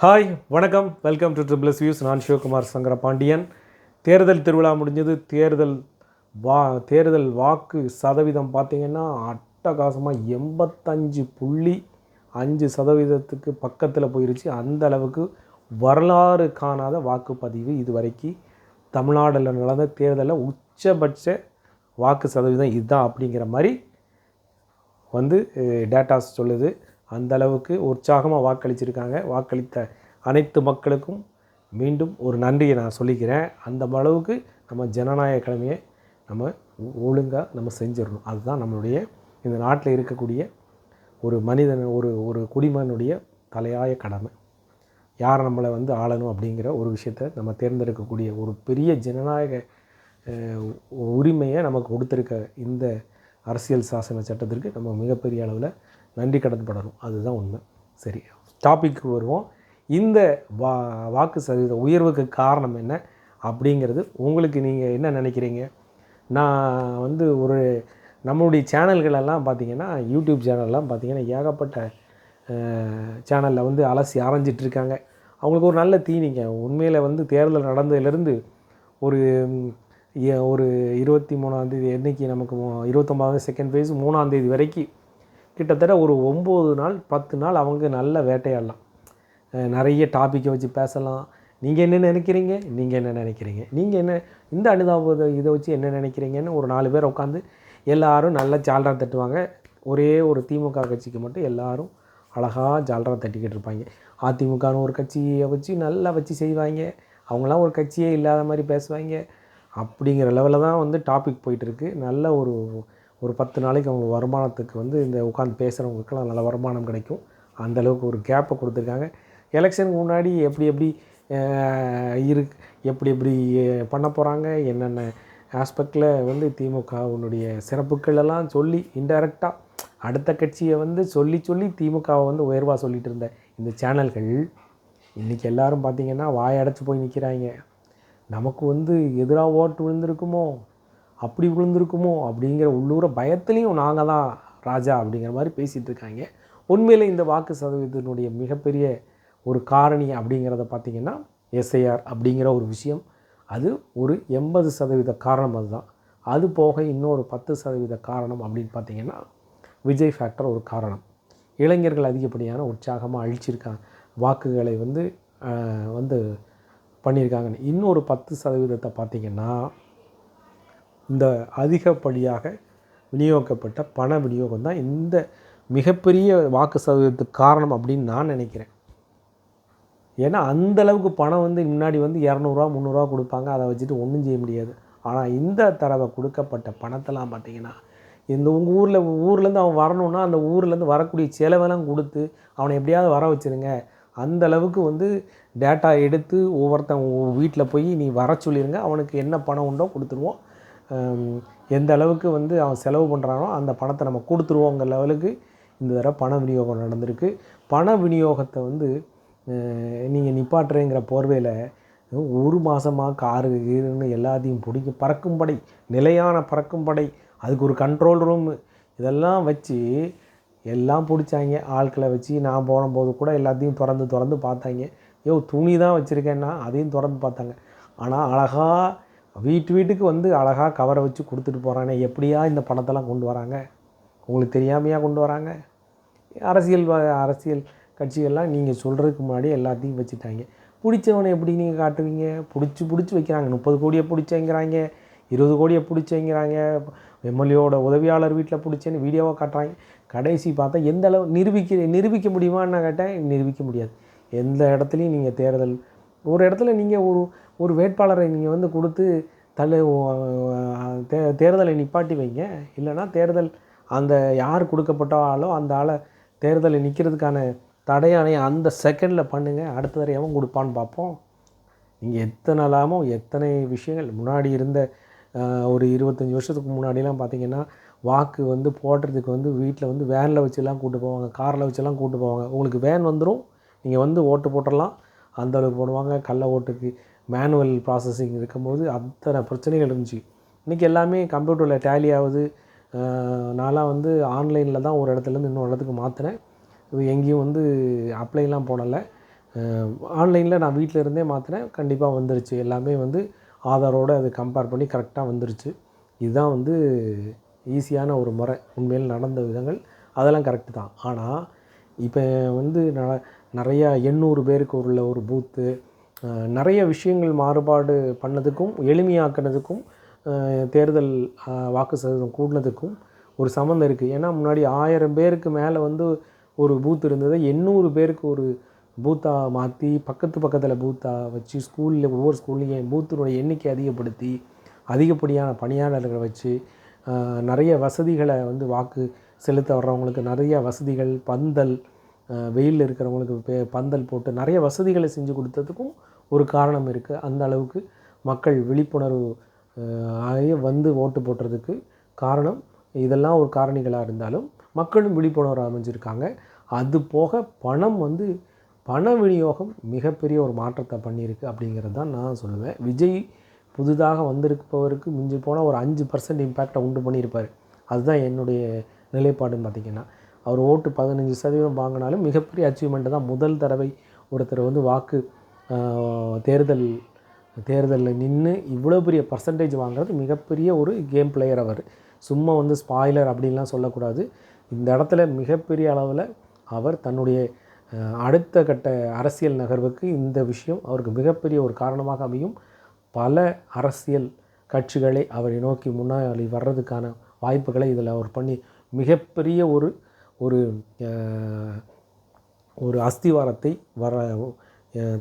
Hi வணக்கம், welcome to triple S views. நான் சிவகுமார் சங்கரபாண்டியன். தேர்தல் திருவிழா முடிஞ்சது. தேர்தல் வாக்கு சதவீதம் பார்த்திங்கன்னா அட்டகாசமாக 85.5% பக்கத்தில் போயிருச்சு. அந்த அளவுக்கு வரலாறு காணாத வாக்குப்பதிவு இதுவரைக்கும் தமிழ்நாடில் நடந்த தேர்தலில் உச்சபட்ச வாக்கு சதவீதம் இதுதான் அப்படிங்கிற மாதிரி டேட்டாஸ் சொல்லுது. அந்த அளவுக்கு உற்சாகமாக வாக்களிச்சிருக்காங்க. வாக்களித்த அனைத்து மக்களுக்கும் மீண்டும் ஒரு நன்றியை நான் சொல்லிக்கிறேன். அந்த அளவுக்கு நம்ம ஜனநாயக கடமையை நம்ம ஒழுங்காக நம்ம செஞ்சிடணும். அதுதான் நம்மளுடைய இந்த நாட்டில் இருக்கக்கூடிய ஒரு மனிதன், ஒரு குடிமகனுடைய தலையாய கடமை. யார் நம்மளை ஆளணும் அப்படிங்கிற ஒரு விஷயத்தை நம்ம தேர்ந்தெடுக்கக்கூடிய ஒரு பெரிய ஜனநாயக உரிமையை நமக்கு கொடுத்துருக்க இந்த அரசியல் சாசன சட்டத்திற்கு நம்ம மிகப்பெரிய அளவில் நன்றி கடன்படணும். அதுதான் உண்மை. சரி, டாபிக்கு வருவோம். இந்த வாக்கு சதவீத உயர்வுக்கு காரணம் என்ன அப்படிங்கிறது உங்களுக்கு நீங்கள் என்ன நினைக்கிறீங்க? நான் நம்மளுடைய சேனல்களெல்லாம் பார்த்திங்கன்னா, யூடியூப் சேனல்லாம் பார்த்திங்கன்னா ஏகப்பட்ட சேனலில் அலசி ஆராய்ஞ்சிட்ருக்காங்க. அவங்களுக்கு ஒரு நல்ல தீனிங்க. உண்மையில் தேர்தல் நடந்ததுலேருந்து ஒரு 23ஆந்தேதி என்றைக்கு நமக்கு 29 செகண்ட் ஃபேஸ் 3ஆந்தேதி வரைக்கும் கிட்டத்தட்ட ஒரு 9 நாள் 10 நாள் அவங்க நல்ல வேட்டையாடலாம். நிறைய டாப்பிக்கை வச்சு பேசலாம். நீங்கள் என்ன நினைக்கிறீங்க, நீங்கள் என்ன இந்த அனுதாபத்தை இதை வச்சு என்ன நினைக்கிறீங்கன்னு ஒரு 4 பேர் உட்காந்து எல்லோரும் நல்லா ஜால்ரா தட்டுவாங்க. ஒரே ஒரு திமுக கட்சிக்கு மட்டும் எல்லோரும் அழகாக ஜால்ரா தட்டிக்கிட்டு இருப்பாங்க. அதிமுகன்னு ஒரு கட்சியை வச்சு நல்லா வச்சு செய்வாங்க. அவங்களாம் ஒரு கட்சியே இல்லாத மாதிரி பேசுவாங்க. அப்படிங்கிற லெவலில் தான் டாபிக் போயிட்டுருக்கு. நல்ல ஒரு 10 நாளைக்கு அவங்க வருமானத்துக்கு இந்த உட்காந்து பேசுகிறவங்களுக்கெல்லாம் நல்ல வருமானம் கிடைக்கும். அந்தளவுக்கு ஒரு கேப்பை கொடுத்துருக்காங்க. எலெக்ஷனுக்கு முன்னாடி எப்படி எப்படி பண்ண போகிறாங்க, என்னென்ன ஆஸ்பெக்டில் திமுகவினுடைய சிறப்புகளெல்லாம் சொல்லி இன்டெரக்டாக அடுத்த கட்சியை சொல்லி திமுகவை உயர்வாக சொல்லிகிட்டு இருந்த இந்த சேனல்கள் இன்றைக்கி எல்லோரும் பார்த்திங்கன்னா வாயடைச்சி போய் நிற்கிறாங்க. நமக்கு எதிராக ஓட்டு விழுந்திருக்குமோ, அப்படி விழுந்திருக்குமோ அப்படிங்கிற உள்ளூர பயத்துலேயும் நாங்கள் தான் ராஜா அப்படிங்கிற மாதிரி பேசிகிட்டு இருக்காங்க. உண்மையில் இந்த வாக்கு சதவீதத்தினுடைய மிகப்பெரிய ஒரு காரணி அப்படிங்கிறத பார்த்திங்கன்னா எஸ்ஐஆர் அப்படிங்கிற ஒரு விஷயம். அது ஒரு 80% காரணம். அதுதான். அது போக இன்னொரு 10% காரணம் அப்படின்னு பார்த்திங்கன்னா விஜய் ஃபேக்டர் ஒரு காரணம். இளைஞர்கள் அதிகப்படியான உற்சாகமாக அழிச்சிருக்காங்க, வாக்குகளை பண்ணியிருக்காங்க. இன்னொரு 10% பார்த்திங்கன்னா இந்த அதிகப்படியாக விநியோகிக்கப்பட்ட பண விநியோகம் தான் இந்த மிகப்பெரிய வாக்கு சதவீதத்துக்கு காரணம் அப்படின்னு நான் நினைக்கிறேன். ஏன்னா அந்தளவுக்கு பணம் முன்னாடி 200 300 கொடுப்பாங்க. அதை வச்சுட்டு ஒன்றும் செய்ய முடியாது. ஆனால் இந்த தடவை கொடுக்கப்பட்ட பணத்தெல்லாம் பார்த்திங்கன்னா இந்த உங்கள் ஊர்லேருந்து அவன் வரணுன்னா அந்த ஊர்லேருந்து வரக்கூடிய செலவெல்லாம் கொடுத்து அவனை எப்படியாவது வர வச்சுருங்க. அந்தளவுக்கு டேட்டா எடுத்து ஒவ்வொருத்தன் வீட்டில் போய் நீ வர சொல்லிடுங்க, அவனுக்கு என்ன பணம் உண்டோ கொடுத்துருவோம். எந்த அளவுக்கு அவன் செலவு பண்ணுறானோ அந்த பணத்தை நம்ம கொடுத்துருவோங்கிற லெவலுக்கு இந்த தடவை பண விநியோகம் நடந்திருக்கு. பண விநியோகத்தை நீங்கள் நிப்பாட்டுறேங்கிற போர்வையில் ஒரு மாதமாக காரு கீருன்னு எல்லாத்தையும் பிடிக்க பறக்கும் படை, நிலையான பறக்கும் படை, அதுக்கு ஒரு கண்ட்ரோல் ரூமு இதெல்லாம் வச்சு எல்லாம் பிடிச்சாங்க. ஆட்களை வச்சு நான் போகும்போது கூட எல்லாத்தையும் திறந்து பார்த்தாங்க. துணி தான் வச்சுருக்கேன்னா அதையும் திறந்து பார்த்தாங்க. ஆனால் அழகாக வீட்டுக்கு அழகாக கவரை வச்சு கொடுத்துட்டு போகிறானே, எப்படியா இந்த பணத்தெல்லாம் கொண்டு வராங்க? உங்களுக்கு தெரியாமையாக கொண்டு வராங்க? அரசியல் கட்சிகள்லாம் நீங்கள் சொல்கிறதுக்கு முன்னாடி எல்லாத்தையும் வச்சுட்டாங்க. பிடிச்சவனை எப்படி நீங்கள் காட்டுவீங்க? பிடிச்சி வைக்கிறாங்க. 30 கோடியை பிடிச்சேங்கிறாங்க, 20 கோடியை பிடிச்சேங்கிறாங்க, எம்எல்ஏவோட உதவியாளர் வீட்டில் பிடிச்சேன்னு வீடியோவாக காட்டுறாங்க. கடைசி பார்த்தா எந்த அளவு நிரூபிக்க முடியுமான்னு நான் கேட்டேன். நிரூபிக்க முடியாது. எந்த இடத்துலையும் நீங்கள் ஒரு இடத்துல நீங்கள் ஒரு வேட்பாளரை நீங்கள் கொடுத்து தேர்தலை நிப்பாட்டி வைங்க. இல்லைனா தேர்தல் அந்த யார் கொடுக்கப்பட்டாலோ அந்த ஆளை தேர்தலை நிற்கிறதுக்கான தடையானை அந்த செகண்டில் பண்ணுங்கள். அடுத்த தடவை எவன் கொடுப்பான்னு பார்ப்போம். நீங்கள் எத்தனை விஷயங்கள் முன்னாடி இருந்த ஒரு 25 வருஷத்துக்கு முன்னாடிலாம் பார்த்திங்கன்னா வாக்கு போடுறதுக்கு வீட்டில் வேனில் வச்சுலாம் கூட்டு போவாங்க, காரில் வச்சுலாம் கூட்டு போவாங்க. உங்களுக்கு வேன் வந்துடும், நீங்கள் ஓட்டு போட்டுடலாம். அந்தளவுக்கு போடுவாங்க. கள்ள ஓட்டுக்கு மேனுவல் ப்ராசஸிங் இருக்கும்போது அத்தனை பிரச்சனைகள் இருந்துச்சு. இன்றைக்கி எல்லாமே கம்ப்யூட்டரில் டேலி ஆகுது. நான்லாம் ஆன்லைனில் தான் ஒரு இடத்துலேருந்து இன்னொரு இடத்துக்கு மாற்றினேன். எங்கேயும் அப்ளைலாம் போடலை. ஆன்லைனில் நான் வீட்டில் இருந்தே மாற்றினேன், கண்டிப்பாக வந்துருச்சு. எல்லாமே வந்து ஆதாரோடு அது கம்பேர் பண்ணி கரெக்டாக வந்துருச்சு. இதுதான் வந்து ஈஸியான ஒரு முறை. உண்மையில் நடந்த விதங்கள் அதெல்லாம் கரெக்டு தான். ஆனால் இப்போ வந்து நிறையா 800 பேருக்கு உள்ள ஒரு பூத்து, நிறைய விஷயங்கள் மாறுபாடு பண்ணதுக்கும் எளிமையாக்குனதுக்கும் தேர்தல் வாக்கு சதவீதம் கூடினதுக்கும் ஒரு சம்மந்தம் இருக்குது. ஏன்னா முன்னாடி 1000 பேருக்கு மேலே வந்து ஒரு பூத் இருந்தது, 800 பேருக்கு ஒரு பூத்தாக மாற்றி பக்கத்தில் பூத்தாக வச்சு ஸ்கூலில் ஒவ்வொரு ஸ்கூல்லையும் பூத்தினுடைய எண்ணிக்கை அதிகப்படுத்தி அதிகப்படியான பணியாளர்களை வச்சு நிறைய வசதிகளை வந்து வாக்கு செலுத்த வர்றவங்களுக்கு நிறைய வசதிகள், பந்தல், வெயிலில் இருக்கிறவங்களுக்கு பந்தல் போட்டு நிறைய வசதிகளை செஞ்சு கொடுத்ததுக்கும் ஒரு காரணம் இருக்குது. அந்த அளவுக்கு மக்கள் விழிப்புணர்வு ஆகி வந்து ஓட்டு போடுறதுக்கு காரணம் இதெல்லாம் ஒரு காரணிகளாக இருந்தாலும் மக்களும் விழிப்புணர்வு அமைஞ்சிருக்காங்க. அது போக பணம் வந்து பண விநியோகம் மிகப்பெரிய ஒரு மாற்றத்தை பண்ணியிருக்கு அப்படிங்கிறது தான் நான் சொல்லுவேன். விஜய் புதிதாக வந்திருப்பவருக்கு மிஞ்சி போனால் ஒரு 5% இம்பேக்டை உண்டு பண்ணியிருப்பார். அதுதான் என்னுடைய நிலைப்பாடுன்னு பார்த்திங்கன்னா. அவர் ஓட்டு 15% வாங்கினாலும் மிகப்பெரிய அச்சீவ்மெண்ட்டு தான். முதல் தடவை ஒருத்தர் வந்து வாக்கு தேர்தலில் நின்று இவ்வளோ பெரிய பர்சன்டேஜ் வாங்குறது மிகப்பெரிய ஒரு கேம் பிளேயர் அவர். சும்மா வந்து ஸ்பாய்லர் அப்படின்லாம் சொல்லக்கூடாது. இந்த இடத்துல மிகப்பெரிய அளவில் அவர் தன்னுடைய அடுத்த கட்ட அரசியல் நகர்வுக்கு இந்த விஷயம் அவருக்கு மிகப்பெரிய ஒரு காரணமாக அமையும். பல அரசியல் கட்சிகளை அவரை நோக்கி முன்னாடி வர்றதுக்கான வாய்ப்புகளை இதில் அவர் பண்ணி மிகப்பெரிய ஒரு ஒரு அஸ்திவாரத்தை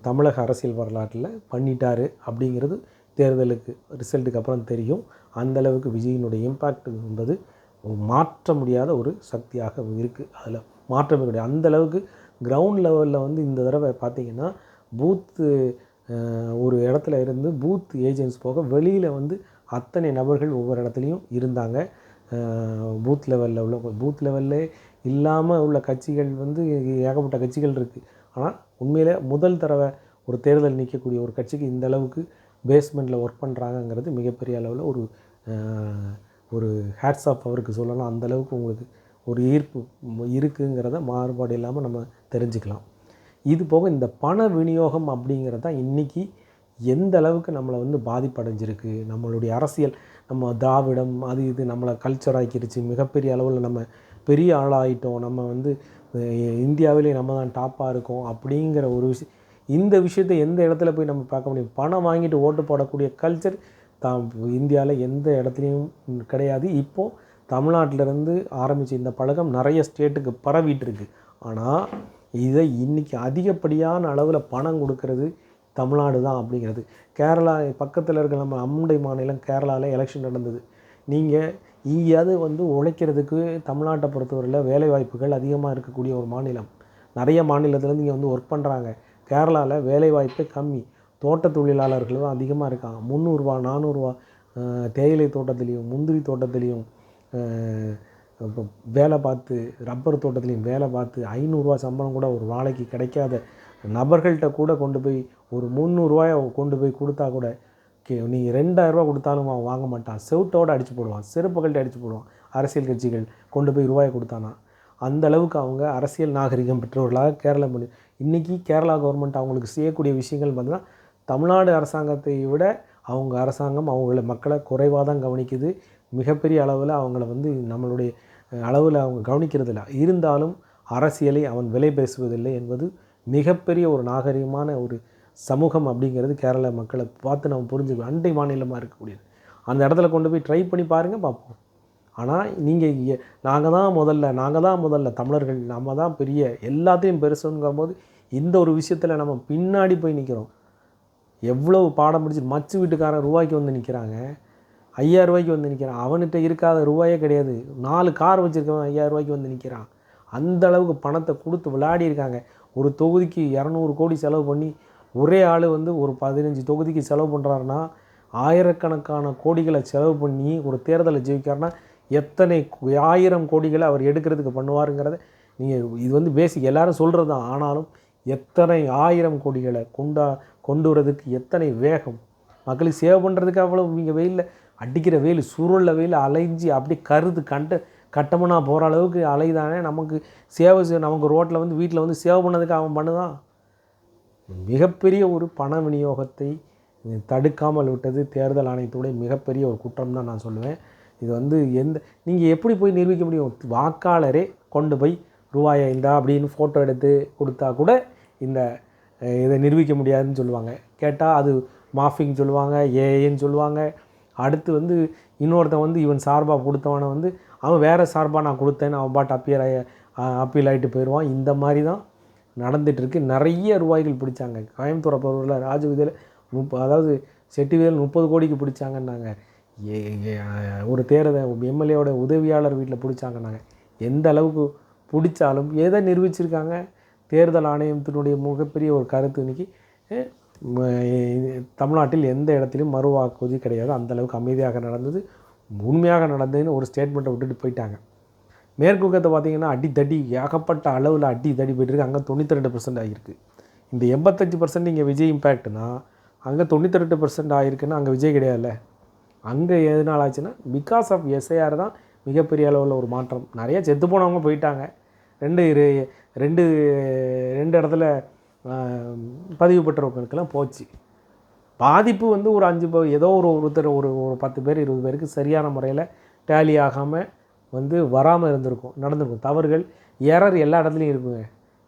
தமிழக அரசியல் வரலாற்றில் பண்ணிட்டார் அப்படிங்கிறது தேர்தலுக்கு ரிசல்ட்டுக்கு அப்புறம் தெரியும். அந்தளவுக்கு விஜயினுடைய இம்பேக்ட் என்பது மாற்ற முடியாத ஒரு சக்தியாக இருக்குது. அதில் மாற்றமே கிடையாது. அந்தளவுக்கு கிரவுண்ட் லெவலில் வந்து இந்த தடவை பார்த்திங்கன்னா பூத்து ஒரு இடத்துல இருந்து பூத் ஏஜென்ட்ஸ் போக வெளியில் வந்து அத்தனை நபர்கள் ஒவ்வொரு இடத்துலையும் இருந்தாங்க. பூத் லெவலில் இல்லாமல் உள்ள கட்சிகள் வந்து ஏகப்பட்ட கட்சிகள் இருக்குது. ஆனால் உண்மையிலே முதல் தடவை ஒரு தேர்தல் நிற்கக்கூடிய ஒரு கட்சிக்கு இந்த அளவுக்கு பேஸ்மெண்ட்டில் ஒர்க் பண்ணுறாங்கங்கிறது மிகப்பெரிய அளவில் ஒரு ஹேட்ஸ் ஆஃப் அவருக்கு சொல்லலாம். அந்தளவுக்கு உங்களுக்கு ஒரு ஈர்ப்பு இருக்குங்கிறத மாறுபாடு இல்லாமல் நம்ம தெரிஞ்சுக்கலாம். இது போக இந்த பண விநியோகம் அப்படிங்கிறது தான் இன்றைக்கி எந்த அளவுக்கு நம்மளை வந்து பாதிப்படைஞ்சிருக்கு. நம்மளுடைய அரசியல், நம்ம திராவிடம் அது இது நம்மளை கல்ச்சர் ஆக்கிருச்சு. மிகப்பெரிய அளவில் நம்ம பெரிய ஆளாகிட்டோம். நம்ம வந்து இந்தியாவிலே நம்ம தான் டாப்பாக இருக்கோம் அப்படிங்கிற ஒரு இந்த விஷயத்தை எந்த இடத்துல போய் நம்ம பார்க்க முடியும்? பணம் வாங்கிட்டு ஓட்டு போடக்கூடிய கல்ச்சர் இந்தியாவில் எந்த இடத்துலையும் கிடையாது. இப்போது தமிழ்நாட்டிலேருந்து ஆரம்பித்த இந்த பழக்கம் நிறைய ஸ்டேட்டுக்கு பரவிட்டு இருக்குது. ஆனால் இதை இன்றைக்கி அதிகப்படியான அளவில் பணம் கொடுக்கறது தமிழ்நாடு தான் அப்படிங்கிறது. கேரளா பக்கத்தில் இருக்கிற நம்ம அண்டை மாநிலம் கேரளாவில் எலெக்ஷன் நடந்தது. நீங்கள் இங்கேயாவது வந்து உழைக்கிறதுக்கு தமிழ்நாட்டை பொறுத்தவரையில் வேலைவாய்ப்புகள் அதிகமாக இருக்கக்கூடிய ஒரு மாநிலம். நிறைய மாநிலத்துலேருந்து இங்கே வந்து ஒர்க் பண்ணுறாங்க. கேரளாவில் வேலைவாய்ப்பே கம்மி. தோட்ட தொழிலாளர்களும் அதிகமாக இருக்காங்க. 300 400 தேயிலை தோட்டத்துலேயும் முந்திரி தோட்டத்துலேயும் வேலை பார்த்து, ரப்பர் தோட்டத்துலேயும் வேலை பார்த்து 500 சம்பளம் கூட ஒரு நாளைக்கு கிடைக்காத நபர்கள்ட்ட கூட கொண்டு போய் ஒரு 300 கொண்டு போய் கொடுத்தா கூட நீங்கள் 2000 கொடுத்தாலும் அவன் வாங்க மாட்டான். செவுட்டோடு அடித்து போடுவான், செருப்புகள்கிட்ட அடித்து போடுவான். அரசியல் கட்சிகள் கொண்டு போய் ரூபாயை கொடுத்தானா அந்த அளவுக்கு அவங்க அரசியல் நாகரிகம் பெற்றவர்களாக கேரளா இன்றைக்கி கேரளா கவர்மெண்ட் அவங்களுக்கு செய்யக்கூடிய விஷயங்கள் பார்த்தீங்கன்னா தமிழ்நாடு அரசாங்கத்தை விட அவங்க அரசாங்கம் அவங்கள மக்களை குறைவாக தான் கவனிக்குது. மிகப்பெரிய அளவில் அவங்கள வந்து நம்மளுடைய அளவில் அவங்க கவனிக்கிறதில்ல. இருந்தாலும் அரசியலை அவன் விலை பேசுவதில்லை என்பது மிகப்பெரிய ஒரு நாகரிகமான ஒரு சமூகம் அப்படிங்கிறது கேரள மக்களை பார்த்து நம்ம புரிஞ்சுக்கணும். அண்டை மாநிலமாக இருக்கக்கூடியது. அந்த இடத்துல கொண்டு போய் ட்ரை பண்ணி பாருங்கள், பார்ப்போம். ஆனால் நீங்கள் நாங்கள் தான் முதல்ல தமிழர்கள், நம்ம தான் பெரிய எல்லாத்தையும் பெருசுங்கும் போது இந்த ஒரு விஷயத்தில் நம்ம பின்னாடி போய் நிற்கிறோம். எவ்வளவு பாடம் பிடிச்சி மச்சு வீட்டுக்காரன் ரூபாய்க்கு வந்து நிற்கிறாங்க, 5000 வந்து நிற்கிறான். அவன்கிட்ட இருக்காத ரூபாயே கிடையாது. 4 கார் வச்சுருக்கவன் 5000 வந்து நிற்கிறான். அந்த அளவுக்கு பணத்தை கொடுத்து விளையாடி இருக்காங்க. ஒரு தொகுதிக்கு 200 கோடி செலவு பண்ணி ஒரே ஆள் வந்து ஒரு 15 தொகுதிக்கு செலவு பண்ணுறாருன்னா ஆயிரக்கணக்கான கோடிகளை செலவு பண்ணி ஒரு தேர்தலை ஜெயிக்காருன்னா எத்தனை 1000 கோடிகளை அவர் எடுக்கிறதுக்கு பண்ணுவாருங்கிறத நீங்கள் இது வந்து பேசிக் எல்லோரும் சொல்கிறது தான். ஆனாலும் எத்தனை 1000 கோடிகளை கொண்டு வரதுக்கு எத்தனை வேகம், மக்களுக்கு சேவ் பண்ணுறதுக்கு அவ்வளோ நீங்கள் வெயிலில் அடிக்கிற வெயில், சுருளில் வெயில் அலைஞ்சி அப்படி கட்டமனா போகிற அளவுக்கு அலைதானே. நமக்கு சேவை நமக்கு ரோட்டில் வந்து வீட்டில் வந்து சேவ் பண்ணதுக்கு அவன் பண்ணுதான். மிகப்பெரிய ஒரு பண விநியோகத்தை தடுக்காமல் விட்டது தேர்தல் ஆணையத்துடைய மிகப்பெரிய ஒரு குற்றம் தான் நான் சொல்லுவேன். இது வந்து நீங்கள் எப்படி போய் நிரூபிக்க முடியும்? வாக்காளரே கொண்டு போய் ரூபாயை இந்தா அப்படின்னு ஃபோட்டோ எடுத்து கொடுத்தா கூட இந்த இதை நிரூபிக்க முடியாதுன்னு சொல்லுவாங்க. கேட்டால் அது மாஃபிங் சொல்லுவாங்க, ஏஏன்னு சொல்லுவாங்க. அடுத்து வந்து இன்னொருத்தன் வந்து இவன் சார்பாக கொடுத்தவனை வந்து அவன் வேறு சார்பாக நான் கொடுத்தேன்னு அவன் பாட்டு அப்பீல் ஆகிட்டு போயிடுவான். இந்த மாதிரி தான் நடந்துகிட்ருக்கு. நிறைய ரூபாய்கள் பிடிச்சாங்க. கோயம்புத்தூரை பொறுத்தவரையில் ராஜவீதியில் அதாவது செட்டிவேல் 30 கோடிக்கு பிடிச்சாங்கன்னாங்க. ஒரு எம்எல்ஏவோட உதவியாளர் வீட்டில் பிடிச்சாங்கன்னாங்க. எந்த அளவுக்கு பிடிச்சாலும் எதை நிரூபிச்சிருக்காங்க? தேர்தல் ஆணையத்தினுடைய மிகப்பெரிய ஒரு கருத்து இன்றைக்கி தமிழ்நாட்டில் எந்த இடத்துலையும் மறுவாக்குவது கிடையாது. அந்தளவுக்கு அமைதியாக நடந்தது, உண்மையாக நடந்ததுன்னு ஒரு ஸ்டேட்மெண்ட்டை விட்டுட்டு போயிட்டாங்க. மேற்கு வங்கத்தை பார்த்திங்கன்னா அடித்தடி ஏகப்பட்ட அளவில் அடித்தடி போய்ட்டுருக்கு. அங்கே 92% ஆகிருக்கு. இந்த 85% இங்கே விஜய் இம்பேக்ட்னா அங்கே 92% ஆகிருக்குன்னா அங்கே விஜய் கிடையாதுல்ல. அங்கே எதனால் ஆச்சுன்னா பிகாஸ் ஆஃப் எஸ்ஐஆர் தான் மிகப்பெரிய அளவில் ஒரு மாற்றம். நிறைய செத்து போனவங்க போயிட்டாங்க. ரெண்டு இடத்துல பதிவு பெற்றவங்களுக்கெல்லாம் போச்சு. பாதிப்பு வந்து ஒரு 5 ஏதோ ஒருத்தர் ஒரு 10 பேர் 20 பேருக்கு சரியான முறையில் டேலி ஆகாமல் வந்து வராமல் நடந்திருக்கும். தவறுகள் எரர் எல்லா இடத்துலையும் இருக்குங்க.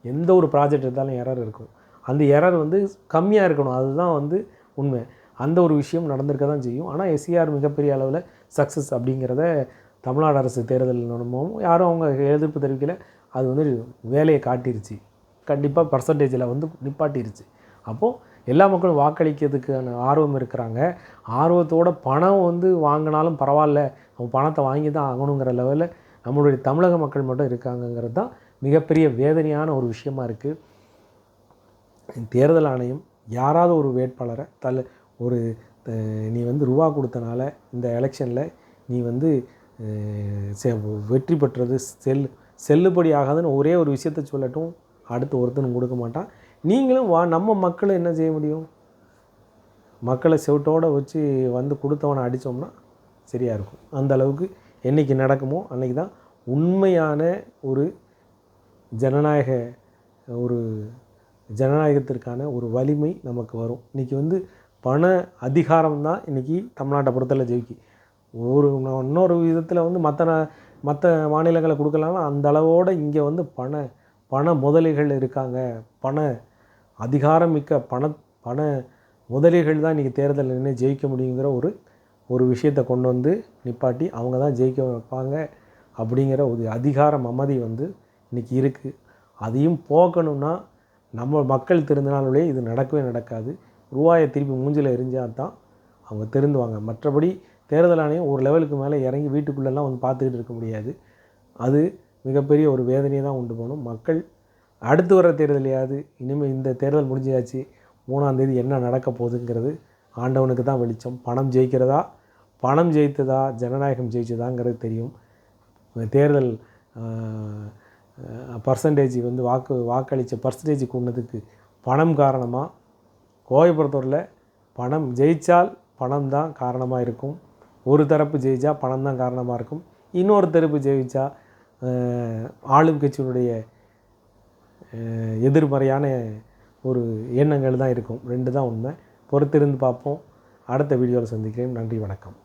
எந்த ஒரு ப்ராஜெக்ட் எடுத்தாலும் எரர் இருக்கும். அந்த எரர் வந்து கம்மியாக இருக்கணும். அதுதான் வந்து உண்மை. அந்த ஒரு விஷயம் நடந்திருக்க தான் செய்யும். ஆனால் எஸ்சிஆர் மிகப்பெரிய அளவில் சக்ஸஸ் அப்படிங்கிறத தமிழ்நாடு அரசு தேர்தல் மூலமும் யாரும் அவங்க எதிர்ப்பு தெரிவிக்கல. அது வந்து வேலையை காட்டிருச்சு. கண்டிப்பாக பர்சன்டேஜில் வந்து நிப்பாட்டிருச்சு. அப்போது எல்லா மக்களும் வாக்களிக்கிறதுக்கான ஆர்வம் இருக்கிறாங்க. ஆர்வத்தோட பணம் வந்து வாங்கினாலும் பரவாயில்ல, அவங்க பணத்தை வாங்கி தான் ஆகணுங்கிற லெவலில் நம்மளுடைய தமிழக மக்கள் மட்டும் இருக்காங்கங்கிறது தான் மிகப்பெரிய வேதனையான ஒரு விஷயமா இருக்குது. தேர்தல் ஆணையம் யாராவது ஒரு வேட்பாளரை நீ வந்து ரூபா கொடுத்தனால இந்த எலெக்ஷனில் நீ வந்து வெற்றி பெற்றது செல்லுபடி ஆகாதுன்னு ஒரே ஒரு விஷயத்த சொல்லட்டும். அடுத்து ஒருத்தனும் கொடுக்க மாட்டான். நீங்களும் நம்ம மக்களை என்ன செய்ய முடியும்? மக்களை செவிட்டோடு வச்சு வந்து கொடுத்தவனை அடித்தோம்னா சரியாக இருக்கும். அந்த அளவுக்கு என்றைக்கு நடக்குமோ அன்றைக்கி தான் உண்மையான ஒரு ஜனநாயகத்திற்கான ஒரு வலிமை நமக்கு வரும். இன்றைக்கி வந்து பண அதிகாரம் தான் இன்றைக்கி தமிழ்நாட்டை பொறுத்தல ஜெயிக்கி. இன்னொரு விதத்தில் வந்து மற்ற மாநிலங்களை கொடுக்கலாம்னா அந்த அளவோடு இங்கே வந்து பண முதலிகள் இருக்காங்க. அதிகாரம் மிக்க பண முதலிகள் தான் இன்றைக்கி தேர்தல் நின்று ஜெயிக்க முடியுங்கிற ஒரு விஷயத்தை கொண்டு வந்து நிப்பாட்டி அவங்க தான் ஜெயிக்க வைப்பாங்க அப்படிங்கிற ஒரு அதிகார மமதி வந்து இன்றைக்கி இருக்குது. அதையும் போக்கணும்னா நம்ம மக்கள் திருந்தினாலே இது நடக்கவே நடக்காது. ரூபாயை திருப்பி மூஞ்சில் எரிஞ்சால் தான் அவங்க திருந்துவாங்க. மற்றபடி தேர்தல் ஆணையம் ஒரு லெவலுக்கு மேலே இறங்கி வீட்டுக்குள்ளெல்லாம் வந்து பார்த்துக்கிட்டு இருக்க முடியாது. அது மிகப்பெரிய ஒரு வேதனையை தான் உண்டு போகணும். மக்கள் அடுத்து வர தேர்தலையாவது இனிமேல் இந்த தேர்தல் முடிஞ்சாச்சு 3ஆம் தேதி என்ன நடக்க போகுதுங்கிறது ஆண்டவனுக்கு தான் வெளிச்சம். பணம் ஜெயித்ததா ஜனநாயகம் ஜெயிச்சதாங்கிறது தெரியும். தேர்தல் பர்சன்டேஜ் வந்து வாக்களித்த பர்சன்டேஜ் கூடினதுக்கு பணம் காரணமாக கோயம்புத்தூரில் பணம் ஜெயித்தால் பணம் தான் காரணமாக இருக்கும். ஒரு தரப்பு ஜெயித்தா பணம் தான் காரணமாக இருக்கும். இன்னொரு தரப்பு ஜெயித்தா ஆளும் கட்சியினுடைய எதிர்மறையான ஒரு எண்ணங்கள் தான் இருக்கும். 2 தான் உண்மை. பொறுத்திருந்து பார்ப்போம். அடுத்த வீடியோவில் சந்திக்கிறேன். நன்றி, வணக்கம்.